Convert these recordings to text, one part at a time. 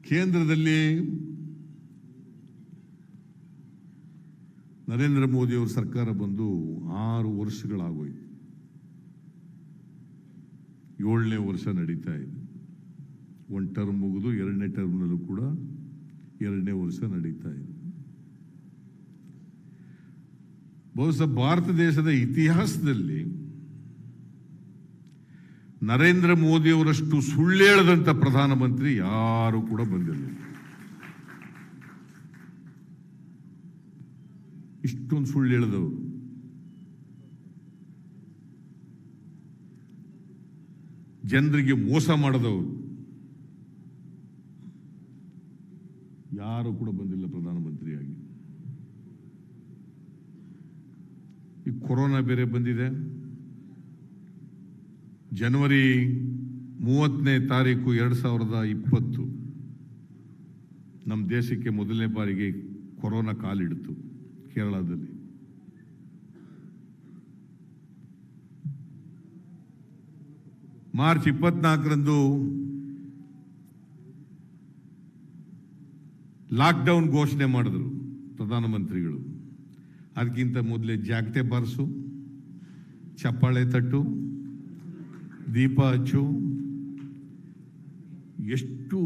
ಕೇಂದ್ರದಲ್ಲಿ ನರೇಂದ್ರ ಮೋದಿ ಅವರ ಸರ್ಕಾರ ಬಂದು 6 ವರ್ಷಗಳಾಗೋಯ್ತು. 7ನೇ ವರ್ಷ ನಡೀತಾ ಇದೆ. 1 ಟರ್ಮ್ ಮುಗಿದು 2ನೇ ಟರ್ಮ್ನಲ್ಲೂ ಕೂಡ 2ನೇ ವರ್ಷ ನಡೀತಾ ಇದೆ. ಬಹುಶಃ ಭಾರತ ದೇಶದ ಇತಿಹಾಸದಲ್ಲಿ ನರೇಂದ್ರ ಮೋದಿ ಅವರಷ್ಟು ಸುಳ್ಳೇಳದಂತ ಪ್ರಧಾನಮಂತ್ರಿ ಯಾರು ಕೂಡ ಬಂದಿಲ್ಲ. ಇಷ್ಟೊಂದು ಸುಳ್ಳು ಹೇಳದವರು, ಜನರಿಗೆ ಮೋಸ ಮಾಡದವರು ಯಾರು ಕೂಡ ಬಂದಿಲ್ಲ ಪ್ರಧಾನಮಂತ್ರಿಯಾಗಿ. ಈ ಕೊರೋನಾ ಬೇರೆ ಬಂದಿದೆ. ಜನವರಿ 30ನೇ ತಾರೀಕು 2020 ನಮ್ಮ ದೇಶಕ್ಕೆ ಮೊದಲನೇ ಬಾರಿಗೆ ಕೊರೋನಾ ಕಾಲಿಡ್ತು ಕೇರಳದಲ್ಲಿ. ಮಾರ್ಚ್ 24ರಂದು ಲಾಕ್ಡೌನ್ ಘೋಷಣೆ ಮಾಡಿದ್ರು ಪ್ರಧಾನಮಂತ್ರಿಗಳು. ಅದಕ್ಕಿಂತ ಮೊದಲೇ ಜಾಗಟೆ ಬಾರಿಸು, ಚಪ್ಪಾಳೆ ತಟ್ಟು, ದೀಪ ಹಚ್ಚು, ಎಷ್ಟು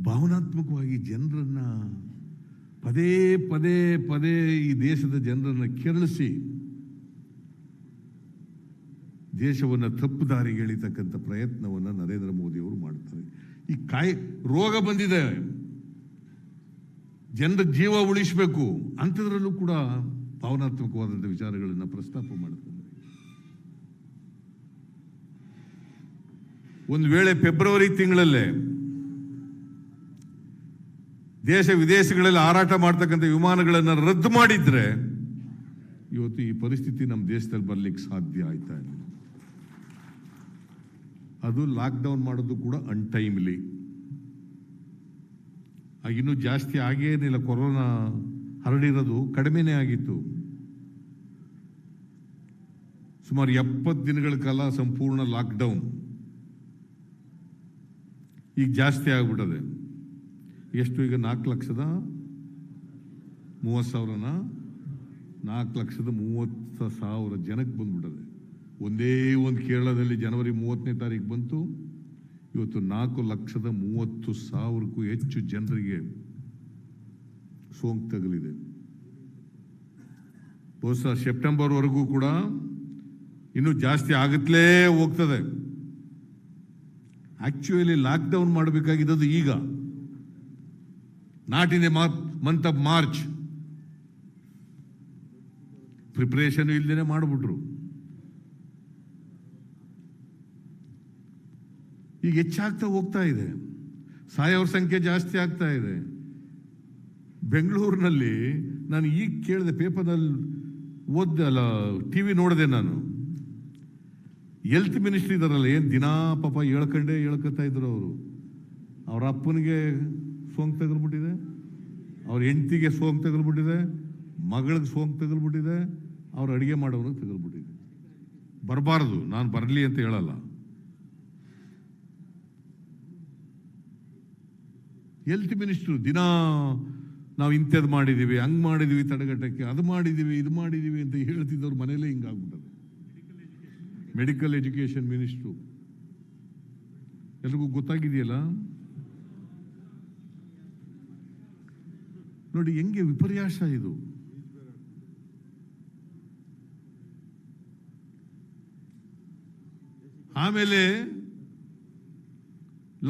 ಭಾವನಾತ್ಮಕವಾಗಿ ಜನರನ್ನ ಪದೇ ಪದೇ ಪದೇ ಈ ದೇಶದ ಜನರನ್ನ ಕೆರಳಿಸಿ ದೇಶವನ್ನು ತಪ್ಪು ದಾರಿಗೆ ಎಳಿತಕ್ಕಂಥ ಪ್ರಯತ್ನವನ್ನು ನರೇಂದ್ರ ಮೋದಿ ಅವರು ಮಾಡ್ತಾರೆ. ಈ ರೋಗ ಬಂದಿದೆ, ಜನರ ಜೀವ ಉಳಿಸಬೇಕು ಅಂಥದ್ರಲ್ಲೂ ಕೂಡ ಭಾವನಾತ್ಮಕವಾದಂಥ ವಿಚಾರಗಳನ್ನು ಪ್ರಸ್ತಾಪ ಮಾಡ್ತಾರೆ. ಒಂದು ವೇಳೆ ಫೆಬ್ರವರಿ ತಿಂಗಳಲ್ಲೇ ದೇಶ ವಿದೇಶಗಳಲ್ಲಿ ಹಾರಾಟ ಮಾಡ್ತಕ್ಕಂಥ ವಿಮಾನಗಳನ್ನು ರದ್ದು ಮಾಡಿದ್ರೆ ಇವತ್ತು ಈ ಪರಿಸ್ಥಿತಿ ನಮ್ಮ ದೇಶದಲ್ಲಿ ಬರ್ಲಿಕ್ಕೆ ಸಾಧ್ಯ ಆಯ್ತಾ ಇಲ್ಲ. ಅದು ಲಾಕ್ಡೌನ್ ಮಾಡೋದು ಕೂಡ ಅನ್ಟೈಮ್ಲಿ. ಇನ್ನೂ ಜಾಸ್ತಿ ಆಗೇನಿಲ್ಲ, ಕೊರೋನಾ ಹರಡಿರೋದು ಕಡಿಮೆನೇ ಆಗಿತ್ತು. ಸುಮಾರು 70 ದಿನಗಳ ಕಾಲ ಸಂಪೂರ್ಣ ಲಾಕ್ಡೌನ್. ಈಗ ಜಾಸ್ತಿ ಆಗ್ಬಿಟ್ಟದೆ. ಎಷ್ಟು ಈಗ 4,30,000ನ 4,30,000 ಜನಕ್ಕೆ ಬಂದ್ಬಿಟ್ಟದೆ. ಒಂದೇ ಒಂದು ಕೇರಳದಲ್ಲಿ ಜನವರಿ 30ನೇ ತಾರೀಕು ಬಂತು. ಇವತ್ತು 4,30,000ಕ್ಕೂ ಹೆಚ್ಚು ಜನರಿಗೆ ಸೋಂಕು ತಗುಲಿದೆ. ಬಹುಶಃ ಸೆಪ್ಟೆಂಬರ್ವರೆಗೂ ಕೂಡ ಇನ್ನೂ ಜಾಸ್ತಿ ಆಗುತ್ತಲೇ ಹೋಗ್ತದೆ. ಆಕ್ಚುಲಿ ಲಾಕ್ಡೌನ್ ಮಾಡಬೇಕಾಗಿದ್ದು ಈಗ, not in a month of March. Preparation ಇಲ್ದೇನೆ ಮಾಡಿಬಿಟ್ರು. ಈಗ ಹೆಚ್ಚಾಗ್ತಾ ಹೋಗ್ತಾ ಇದೆ, ಸಾಯೋರ ಸಂಖ್ಯೆ ಜಾಸ್ತಿ ಆಗ್ತಾ ಇದೆ. ಬೆಂಗಳೂರಿನಲ್ಲಿ ನಾನು ಈಗ ಕೇಳಿದೆ, ಪೇಪರ್ನಲ್ಲಿ ಓದ್ದೆ, ಅಲ್ಲ ಟಿವಿ ನೋಡಿದೆ ನಾನು. ಹೆಲ್ತ್ ಮಿನಿಸ್ಟ್ರಿ ಇದಾರಲ್ಲ, ಏನು ದಿನಾ ಪಾಪ ಹೇಳ್ಕೊತಾ ಇದ್ರು ಅವರು. ಅವ್ರ ಅಪ್ಪನಿಗೆ ಸೋಂಕು ತಗಲ್ಬಿಟ್ಟಿದೆ, ಅವ್ರ ಹೆಂಡತಿಗೆ ಸೋಂಕು ತಗಲ್ಬಿಟ್ಟಿದೆ, ಮಗಳಿಗೆ ಸೋಂಕು ತಗಲ್ಬಿಟ್ಟಿದೆ, ಅವ್ರು ಅಡುಗೆ ಮಾಡೋನಿಗೆ ತಗಲ್ಬಿಟ್ಟಿದೆ. ಬರಬಾರ್ದು, ನಾನು ಬರಲಿ ಅಂತ ಹೇಳಲ್ಲ. ಹೆಲ್ತ್ ಮಿನಿಸ್ಟ್ರು ದಿನ ನಾವು ಇಂಥದ್ದು ಮಾಡಿದ್ದೀವಿ, ಹಂಗೆ ಮಾಡಿದ್ದೀವಿ, ತಡೆಗಟ್ಟಕ್ಕೆ ಅದು ಮಾಡಿದ್ದೀವಿ, ಇದು ಮಾಡಿದ್ದೀವಿ ಅಂತ ಹೇಳ್ತಿದ್ದವ್ರು ಮನೇಲೇ ಹಿಂಗಾಗ್ಬಿಟ್ಟದೆ. ಮೆಡಿಕಲ್ ಎಜುಕೇಶನ್ ಮಿನಿಸ್ಟ್ರು ಎಲ್ರಿಗೂ ಗೊತ್ತಾಗಿದೆಯಲ್ಲ. ನೋಡಿ ಹೆಂಗೆ ವಿಪರ್ಯಾಸ ಇದು. ಆಮೇಲೆ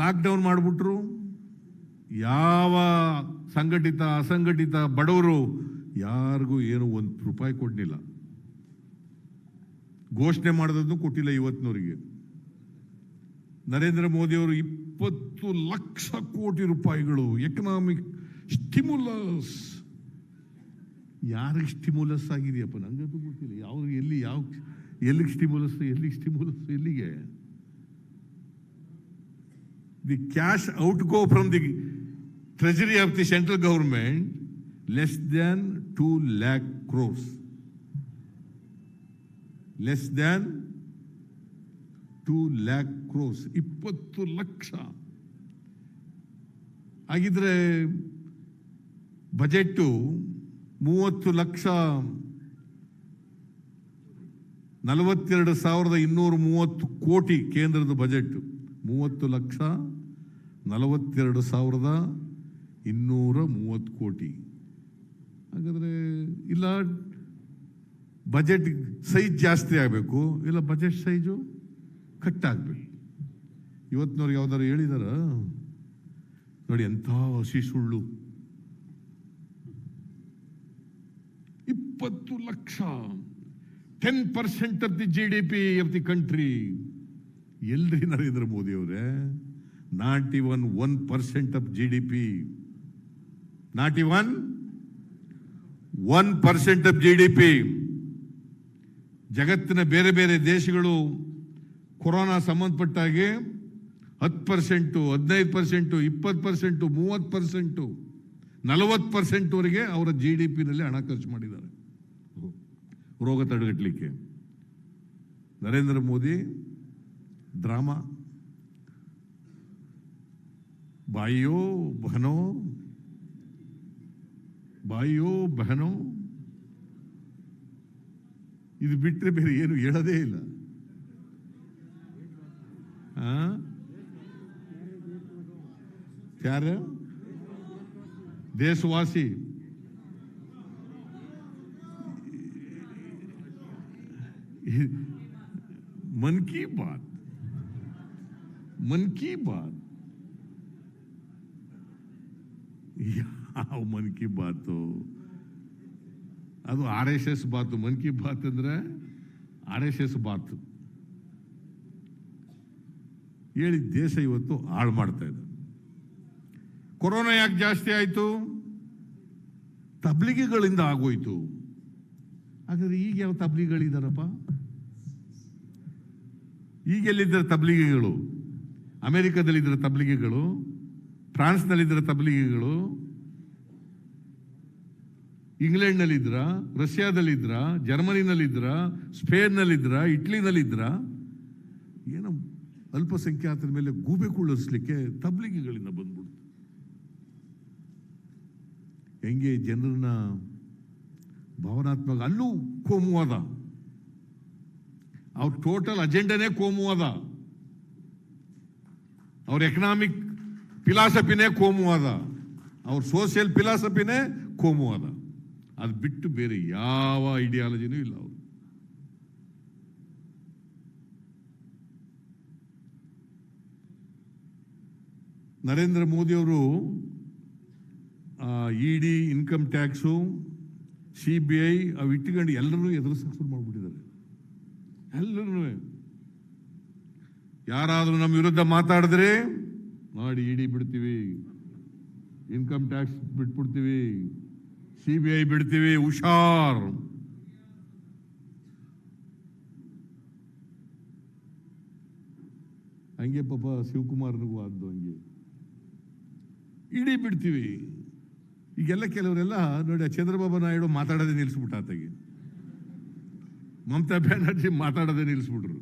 ಲಾಕ್ಡೌನ್ ಮಾಡಿಬಿಟ್ರು. ಯಾವ ಸಂಘಟಿತ ಅಸಂಘಟಿತ ಬಡವರು ಯಾರಿಗೂ ಏನು ₹1 ಕೊಡ್ಲಿಲ್ಲ. ಘೋಷಣೆ ಮಾಡೋದನ್ನು ಕೊಟ್ಟಿಲ್ಲ ಇವತ್ತಿನವರಿಗೆ. ನರೇಂದ್ರ ಮೋದಿ ಅವರು 20 ಲಕ್ಷ ಕೋಟಿ ರೂಪಾಯಿಗಳು ಎಕನಾಮಿಕ್ ಸ್ಟಿಮ್ಯುಲಸ್. ಯಾರಿಗೆ ಸ್ಟಿಮ್ಯುಲಸ್ ಆಗಿದೆಯಪ್ಪ ನಂಗಂತೂ ಗೊತ್ತಿಲ್ಲ. ಎಲ್ಲಿಗೆ ಸ್ಟಿಮ್ಯುಲಸ್, ಎಲ್ಲಿಗೆ? The cash outgo from the treasury of the central government less than 2 lakh crores. Less than 2 lakh crores. 20 lakh ಹಾಗಿದ್ರೆ ಬಜೆಟ್ಟು 30,42,230 ಕೋಟಿ ಕೇಂದ್ರದ ಬಜೆಟ್, 30,42,230 ಕೋಟಿ. ಹಾಗಾದ್ರೆ ಇಲ್ಲ ಬಜೆಟ್ ಸೈಜ್ ಜಾಸ್ತಿ ಆಗಬೇಕು, ಇಲ್ಲ ಬಜೆಟ್ ಸೈಜು ಕಟ್ ಆಗಬೇಕು. ಇವತ್ತಿನವ್ರಿಗೆ ಯಾವ್ದಾರು ಹೇಳಿದಾರ? ನೋಡಿ ಎಂಥ ಹಸಿ ಸುಳ್ಳು. 20 lakh, 10% of the GDP of the country. ಎಲ್ರಿ ನರೇಂದ್ರ ಮೋದಿ ಅವರೇ? Not even 1% of GDP. Not even 1% of GDP. ಜಗತ್ತಿನ ಬೇರೆ ಬೇರೆ ದೇಶಗಳು ಕೊರೋನಾ ಸಂಬಂಧಪಟ್ಟಾಗೆ 10%, 15%, 20%, 30%, 40% ವರೆಗೆ ಅವರ GDP ನಲ್ಲಿ ಹಣ ಖರ್ಚು ಮಾಡಿದ್ದಾರೆ ರೋಗ ತಡೆಗಟ್ಟಲಿಕ್ಕೆ. ನರೇಂದ್ರ ಮೋದಿ ಡ್ರಾಮಾ, ಬಾಯಿಯೋ ಬಹನೋ, ಇದು ಬಿಟ್ಟರೆ ಬೇರೆ ಏನು ಹೇಳೋದೇ ಇಲ್ಲ. ಯಾರು? ದೇಶವಾಸಿ. ಮನ್ ಕಿ ಬಾತ್ ಯಾವ ಮನ್ ಕಿ ಬಾತು? ಅದು RSS ಬಾತು. ಮನ್ ಕಿ ಬಾತ್ ಅಂದ್ರೆ RSS ಬಾತು ಹೇಳಿ ದೇಶ ಇವತ್ತು ಹಾಳು ಮಾಡ್ತಾ ಇದೆ. ಕೊರೋನಾ ಯಾಕೆ ಜಾಸ್ತಿ ಆಯ್ತು? ತಬ್ಲಿಗಿಗಳಿಂದ ಆಗೋಯ್ತು. ಹಾಗಾದ್ರೆ ಈಗ ಯಾವ ತಬ್ಲಿಗಳಿದಾರಪ್ಪ? ಈಗೆಲ್ಲಿದ್ದಾರೆ ತಬ್ಲಿಗಿಗಳು? ಅಮೆರಿಕದಲ್ಲಿದ್ದರೆ ತಬ್ಲಿಗಿಗಳು, ಫ್ರಾನ್ಸ್ನಲ್ಲಿದ್ದರೆ ತಬ್ಲಿಗಿಗಳು, ಇಂಗ್ಲೆಂಡ್ನಲ್ಲಿದ್ರ, ರಷ್ಯಾದಲ್ಲಿದ್ರ, ಜರ್ಮನಿನಲ್ಲಿದ್ರ, ಸ್ಪೇನ್ನಲ್ಲಿದ್ರ, ಇಟ್ಲಿನಲ್ಲಿದ್ರ. ಏನೋ ಅಲ್ಪಸಂಖ್ಯಾತರ ಮೇಲೆ ಗೂಬೆ ಕುಳ್ಳರಿಸಲಿಕ್ಕೆ ತಬ್ಲಿಗಿಗಳಿಂದ ಬಂದ್ಬಿಡ್ತು. ಹೆಂಗೆ ಜನರನ್ನ ಭಾವನಾತ್ಮಕ, ಅಲ್ಲೂ ಕೋಮುವಾದ. ಅವ್ರ ಟೋಟಲ್ ಅಜೆಂಡಾನೇ ಕೋಮುವಾದ. ಅವ್ರ ಎಕನಾಮಿಕ್ ಫಿಲಾಸಫಿನೇ ಕೋಮುವಾದ. ಅವ್ರ ಸೋಷಿಯಲ್ ಫಿಲಾಸಫಿನೇ ಕೋಮುವಾದ. ಅದು ಬಿಟ್ಟು ಬೇರೆ ಯಾವ ಐಡಿಯಾಲಜಿನೂ ಇಲ್ಲ ಅವರು. ನರೇಂದ್ರ ಮೋದಿ ಅವರು ED, ಇನ್ಕಮ್ ಟ್ಯಾಕ್ಸು, CBI ಅವು ಇಟ್ಟುಕೊಂಡು ಎಲ್ಲರೂ ಎದುರಿಸಕ್ಕೆ ಶುರು ಮಾಡಿಬಿಟ್ಟಿದ್ದಾರೆ. ಎಲ್ಲರೂ ಯಾರಾದರೂ ನಮ್ಮ ವಿರುದ್ಧ ಮಾತಾಡಿದ್ರೆ ಮಾಡಿ ED ಬಿಡ್ತೀವಿ, ಇನ್ಕಮ್ ಟ್ಯಾಕ್ಸ್ ಬಿಟ್ಬಿಡ್ತೀವಿ, CBI ಬಿಡ್ತೀವಿ, ಹುಷಾರ್. ಹಂಗೆ ಪಾಪ ಶಿವಕುಮಾರ್ನಿಗೂ ಆದ್ದು ಹಂಗೆ. ED ಬಿಡ್ತೀವಿ. ಈಗೆಲ್ಲ ಕೆಲವರೆಲ್ಲ ನೋಡಿ, ಚಂದ್ರಬಾಬು ನಾಯ್ಡು ಮಾತಾಡೋದೇ ನಿಲ್ಲಿಸ್ಬಿಟ್ಟ. ಆತಗೆ ಮಮತಾ ಬ್ಯಾನರ್ಜಿ ಮಾತಾಡೋದೇ ನಿಲ್ಲಿಸ್ಬಿಟ್ರು.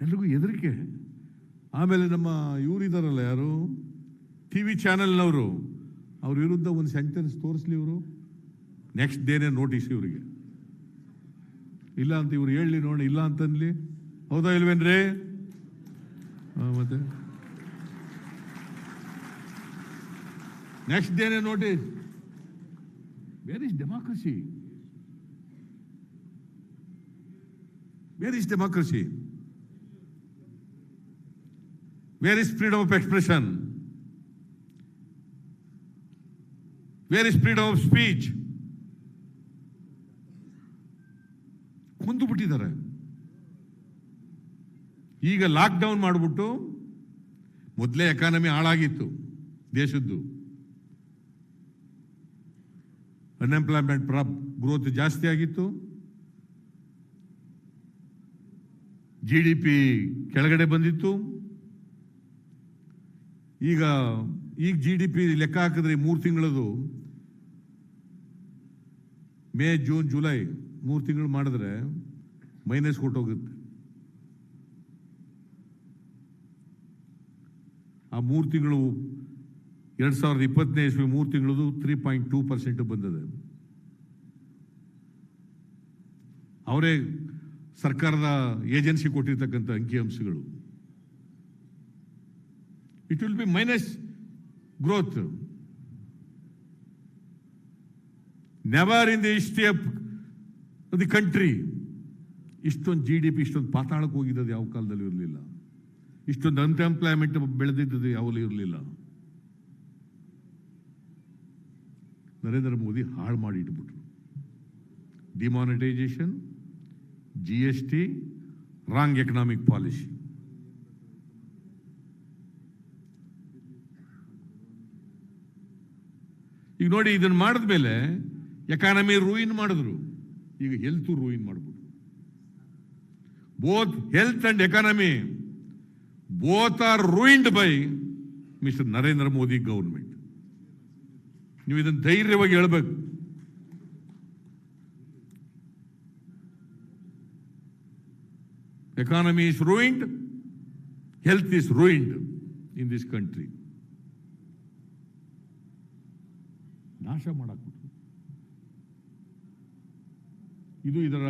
ಎಲ್ರಿಗೂ ಹೆದರಿಕೆ. ಆಮೇಲೆ ನಮ್ಮ ಇವರಿದಾರಲ್ಲ, ಯಾರು TV ಚಾನೆಲ್ನವರು, ಅವ್ರ ವಿರುದ್ಧ ಒಂದು ಸೆಂಟೆನ್ಸ್ ತೋರಿಸ್ಲಿ ಇವರು, ನೆಕ್ಸ್ಟ್ ಡೇನೇ ನೋಟಿಸ್ ಇವರಿಗೆ. ಇಲ್ಲ ಅಂತ ಇವ್ರು ಹೇಳಲಿ ನೋಡಿ, ಇಲ್ಲ ಅಂತನ್ಲಿ. ಹೌದಾ ಇಲ್ವೇನ್ರಿ? ಮತ್ತೆ ನೆಕ್ಸ್ಟ್ ಡೇನೇ notice. Where is democracy? Where is democracy? Where is freedom of expression? Where is freedom of speech? ಕೊಂದು ಬಿಟ್ಟಿದ್ದಾರೆ. ಈಗ ಲಾಕ್ಡೌನ್ ಮಾಡಿಬಿಟ್ಟು, ಮೊದಲೇ ಎಕಾನಮಿ ಹಾಳಾಗಿತ್ತು ದೇಶದ್ದು, ಅನ್ಎಂಪ್ಲಾಯ್ಮೆಂಟ್ ಗ್ರೋತ್ ಜಾಸ್ತಿ ಆಗಿತ್ತು, GDP ಕೆಳಗಡೆ ಬಂದಿತ್ತು. ಈಗ GDP ಲೆಕ್ಕ ಹಾಕಿದ್ರೆ 3 ತಿಂಗಳದು, ಮೇ, ಜೂನ್, ಜುಲೈ 3 ತಿಂಗಳು ಮಾಡಿದ್ರೆ ಮೈನಸ್ ಕೊಟ್ಟೋಗುತ್ತೆ. ಆ 3 ತಿಂಗಳು 2020ನೇ ಇಸ್ವಿ 3 ತಿಂಗಳದು 3.2% ಬಂದಿದೆ. ಅವರೇ ಸರ್ಕಾರದ ಏಜೆನ್ಸಿ ಕೊಟ್ಟಿರ್ತಕ್ಕಂಥ ಅಂಕಿಅಂಶಗಳು. It will be minus growth. Never in the history of the country ಇಷ್ಟೊಂದು GDP ಇಷ್ಟೊಂದು ಪಾತಾಳಕ್ಕೆ ಹೋಗಿದ್ದು ಯಾವ ಕಾಲದಲ್ಲೂ ಇರಲಿಲ್ಲ. ಇಷ್ಟೊಂದು ಅನ್ಎಂಪ್ಲಾಯ್ಮೆಂಟ್ ಬೆಳೆದಿದ್ದು ಯಾವಲ್ಲೂ ಇರಲಿಲ್ಲ. ನರೇಂದ್ರ ಮೋದಿ ಹಾಳು ಮಾಡಿ ಇಟ್ಬಿಟ್ರು. Demonetisation, GST, wrong economic policy. ಈಗ ನೋಡಿ, ಇದನ್ನು ಮಾಡಿದ್ಮೇಲೆ ಎಕಾನಮಿ ರೂಯಿನ್ ಮಾಡಿದ್ರು, ಈಗ ಹೆಲ್ತ್ ರೂಯಿನ್ ಮಾಡ್ಬಿಟ್ರು. Both health and economy both are ruined by mister Narendra Modi government. ನೀವು ಇದನ್ನು ಧೈರ್ಯವಾಗಿ ಹೇಳ್ಬೇಕು. Economy is ruined, health is ruined in this country. ನಾಶ ಮಾಡಾಕ್ಬಿಟ್ರು. ಇದು ಇದರ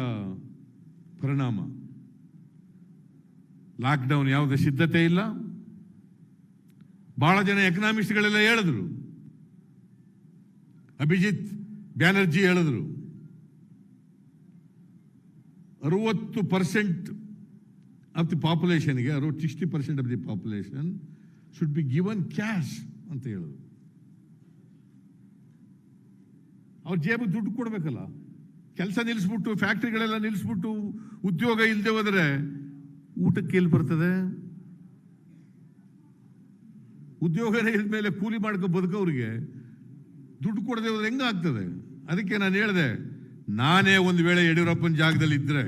ಪರಿಣಾಮ. ಲಾಕ್ಡೌನ್ ಯಾವುದೇ ಸಿದ್ಧತೆ ಇಲ್ಲ. ಬಹಳ ಜನ ಎಕನಾಮಿಸ್ಟ್ಗಳೆಲ್ಲ ಹೇಳಿದ್ರು, ಅಭಿಜಿತ್ ಬ್ಯಾನರ್ಜಿ ಹೇಳಿದ್ರು, 60% of the population, 60% of the population should be given cash ಅಂತ ಹೇಳಿದ್ರು. ಅವ್ರ ಜೇಬು ದುಡ್ಡು ಕೊಡ್ಬೇಕಲ್ಲ. ಕೆಲಸ ನಿಲ್ಲಿಸ್ಬಿಟ್ಟು, ಫ್ಯಾಕ್ಟ್ರಿಗಳೆಲ್ಲ ನಿಲ್ಲಿಸ್ಬಿಟ್ಟು, ಉದ್ಯೋಗ ಇಲ್ಲದೆ ಹೋದರೆ ಊಟಕ್ಕೆ ಎಲ್ಲಿ ಬರ್ತದೆ? ಉದ್ಯೋಗನೇ ಇದ್ದ ಮೇಲೆ ಕೂಲಿ ಮಾಡ್ಕೊ ಬದುಕೋರಿಗೆ ದುಡ್ಡು ಕೊಡದೆ ಹೋದ್ರೆ ಹೆಂಗಾಗ್ತದೆ? ಅದಕ್ಕೆ ನಾನು ಹೇಳಿದೆ, ನಾನೇ ಒಂದು ವೇಳೆ ಯಡಿಯೂರಪ್ಪನ ಜಾಗದಲ್ಲಿ ಇದ್ರೆ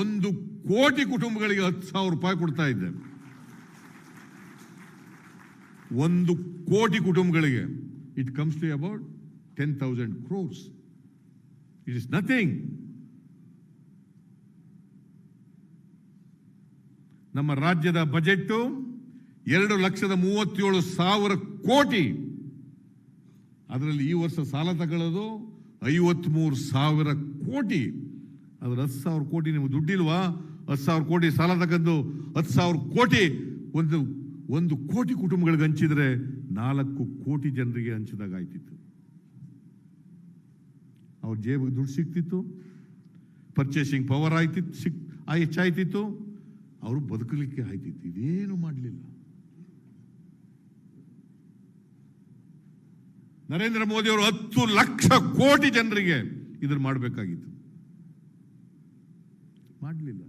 1 ಕೋಟಿ ಕುಟುಂಬಗಳಿಗೆ 10,000 ರೂಪಾಯಿ ಕೊಡ್ತಾ ಇದ್ದೆ. 1 ಕೋಟಿ ಕುಟುಂಬಗಳಿಗೆ. It comes to about 10,000 crores. It is nothing. ನಮ್ಮ ರಾಜ್ಯದ ಬಜೆಟ್ 2,37,000 ಕೋಟಿ. ಅದರಲ್ಲಿ ಈ ವರ್ಷ ಸಾಲ ತಗೊಳ್ಳೋದು 53,000 ಕೋಟಿ. ಅದ್ರ 10,000 ಕೋಟಿ ನಿಮ್ಗೆ ದುಡ್ಡಿಲ್ವಾ? 10,000 ಕೋಟಿ ಸಾಲ ತಗೊಂಡು 10,000 ಕೋಟಿ ಒಂದು ಕೋಟಿ ಕುಟುಂಬಗಳಿಗೆ ಹಂಚಿದ್ರೆ 4 ಕೋಟಿ ಜನರಿಗೆ ಹಂಚಿದಾಗ ಆಯ್ತಿತ್ತು. ಅವ್ರ ಜೇಬಿಗೆ ದುಡ್ಡು ಸಿಕ್ತಿತ್ತು, ಪರ್ಚೇಸಿಂಗ್ ಪವರ್ ಹೆಚ್ಚಾಯ್ತಿತ್ತು, ಅವರು ಬದುಕಲಿಕ್ಕೆ ಆಯ್ತಿತ್ತು. ಇದೇನು ಮಾಡಲಿಲ್ಲ. ನರೇಂದ್ರ ಮೋದಿ ಅವರು 10 ಲಕ್ಷ ಕೋಟಿ ಜನರಿಗೆ ಇದನ್ನು ಮಾಡಬೇಕಾಗಿತ್ತು, ಮಾಡಲಿಲ್ಲ.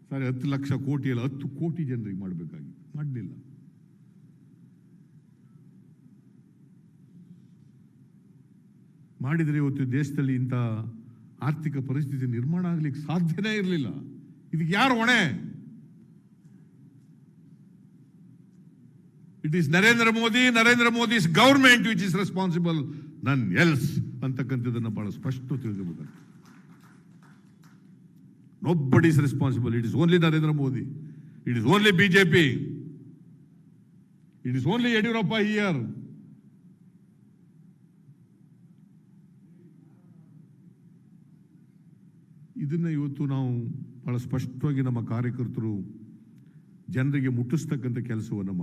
ಸರಿ, 10 ಲಕ್ಷ ಕೋಟಿ ಅಲ್ಲ, 10 ಕೋಟಿ ಜನರಿಗೆ ಮಾಡಬೇಕಾಗಿತ್ತು, ಮಾಡಲಿಲ್ಲ. ಮಾಡಿದರೆ ಇವತ್ತು ದೇಶದಲ್ಲಿ ಇಂಥ ಆರ್ಥಿಕ ಪರಿಸ್ಥಿತಿ ನಿರ್ಮಾಣ ಆಗ್ಲಿಕ್ಕೆ ಸಾಧ್ಯನೇ ಇರಲಿಲ್ಲ. ಇದಕ್ಕೆ ಯಾರು ಹೊಣೆ? It is Narendra Modi's government which is responsible, ನನ್ ಎಲ್ಸ್ ಅಂತಕ್ಕಂಥದ್ದನ್ನು ಬಹಳ ಸ್ಪಷ್ಟ ತಿಳಿಸಬೇಕು. Nobody is responsible. It is only Narendra Modi. It is only BJP. It is only Yediyurappa here. ಇದನ್ನ ಇವತ್ತು ನಾವು ಬಹಳ ಸ್ಪಷ್ಟವಾಗಿ ನಮ್ಮ ಕಾರ್ಯಕರ್ತರು ಜನರಿಗೆ ಮುಟ್ಟಿಸ್ತಕ್ಕಂಥ ಕೆಲಸವನ್ನು